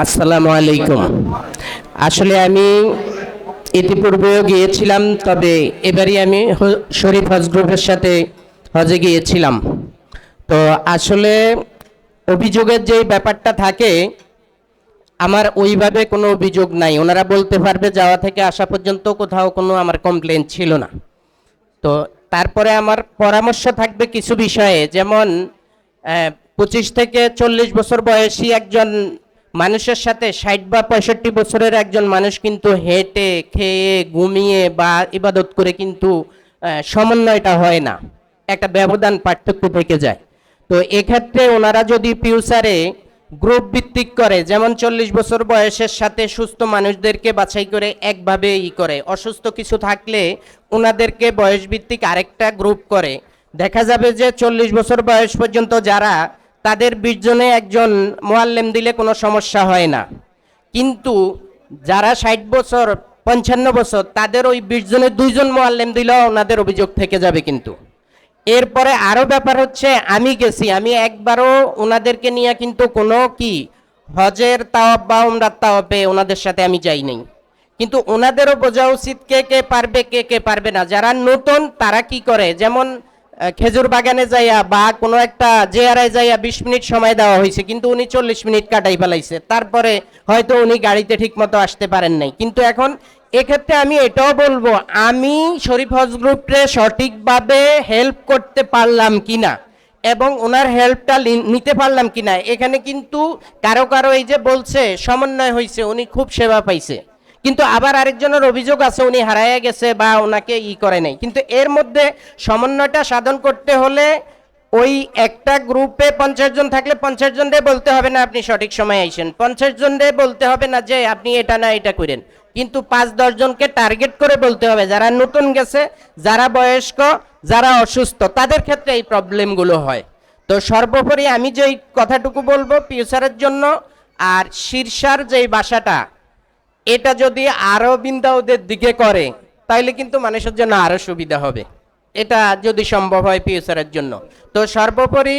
আসসালামু আলাইকুম। আসলে আমি ইতিপূর্বেও গিয়েছিলাম, তবে এবারই আমি শরীফ হজ গ্রুপের সাথে হজে গিয়েছিলাম। তো আসলে অভিযোগের যে ব্যাপারটা থাকে, আমার ওইভাবে কোনো অভিযোগ নাই। ওনারা বলতে পারবে যাওয়া থেকে আসা পর্যন্ত কোথাও কোনো আমার কমপ্লেন ছিল না। তো তারপরে আমার পরামর্শ থাকবে কিছু বিষয়ে, যেমন 25 থেকে 40 বছর বয়সী একজন মানুষের সাথে 60 বা 65 বছরের একজন মানুষ কিন্তু হেঁটে খেয়ে ঘুমিয়ে বা ইবাদত করে কিন্তু সমন্বয়টা হয় না, একটা ব্যবধান পার্থক্য থেকে যায়। তো এক্ষেত্রে ওনারা যদি ফিউচারে গ্রুপ ভিত্তিক করে, যেমন 40 বছর বয়সের সাথে সুস্থ মানুষদেরকে বাছাই করে একভাবে করে, অসুস্থ কিছু থাকলে ওনাদেরকে বয়স ভিত্তিক আরেকটা গ্রুপ করে, দেখা যাবে যে 40 বছর বয়স পর্যন্ত যারা, তাদের 20 জনে একজন মোয়াল্লেম দিলে কোনো সমস্যা হয় না। কিন্তু যারা 60 বছর 55 বছর, তাদের ওই 20 জনের 2 জন মোয়াল্লেম দিলেও ওনাদের অভিযোগ থেকে যাবে। কিন্তু এরপরে আরো ব্যাপার হচ্ছে, আমি গেছি, আমি একবারও ওনাদেরকে নিয়ে কিন্তু কোনো হজের তাওয়াব বা উমরার তাওয়াবে ওনাদের সাথে আমি যাই নাই। কিন্তু ওনাদেরও বোঝা উচিত কে কে পারবে কে কে পারবে না। যারা নতুন তারা কি করে, যেমন খেজুর বাগানে যাইয়া বা কোনো একটা জেয়ারায় যাইয়া 20 মিনিট সময় দেওয়া হয়েছে, কিন্তু উনি 40 মিনিট কাটাই ফেলাইছে, তারপরে হয়তো উনি গাড়িতে ঠিক মতো আসতে পারেন নাই। কিন্তু এখন এক্ষেত্রে আমি এটাও বলবো, আমি শরীফ হজ গ্রুপে সঠিকভাবে হেল্প করতে পারলাম কিনা এবং ওনার হেল্পটা নিতে পারলাম কিনা। এখানে কিন্তু কারো কারো এই যে বলছে সমন্বয় হয়েছে, উনি খুব সেবা পাইছে, কিন্তু আবার আরেকজনের অভিযোগ আছে উনি হারাইয়া গেছে বা ওনাকে করে নাই। কিন্তু এর মধ্যে সমন্বয়টা সাধন করতে হলে ওই একটা গ্রুপে 50 জন থাকলে 50 জনরে বলতে হবে না আপনি সঠিক সময় আইসেন, 50 জনরে বলতে হবে না যে আপনি এটা না এটা করেন, কিন্তু 5-10 জনকে টার্গেট করে বলতে হবে, যারা নতুন গেছে, যারা বয়স্ক, যারা অসুস্থ, তাদের ক্ষেত্রে এই প্রবলেমগুলো হয়। তো সর্বোপরি আমি যে কথাটুকু বলবো ফিউচারের জন্য, আর শীর্ষার যেই বাসাটা, এটা যদি আরো বিন্দাউদের দিকে করে তাহলে কিন্তু মানুষের জন্য আরো সুবিধা হবে, এটা যদি সম্ভব হয় ফিউচারের জন্য। তো সর্বোপরি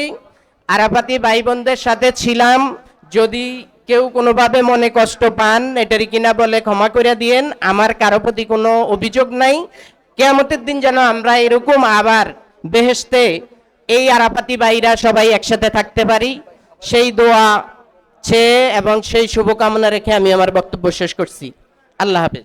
আরাফাতি ভাই বোনদের সাথে ছিলাম, যদি কেউ কোনোভাবে মনে কষ্ট পান এটারই কিনা বলে ক্ষমা করে দিয়েন, আমার কারো প্রতি কোনো অভিযোগ নাই। কিয়ামতের দিন যেন আমরা এরকম আবার বেহেশতে এই আরাফাতি ভাইরা সবাই একসাথে থাকতে পারি, সেই দোয়া চেয়ে এবং সেই শুভকামনা রেখে আমি আমার বক্তব্য শেষ করছি। আল্লাহ হাফেজ।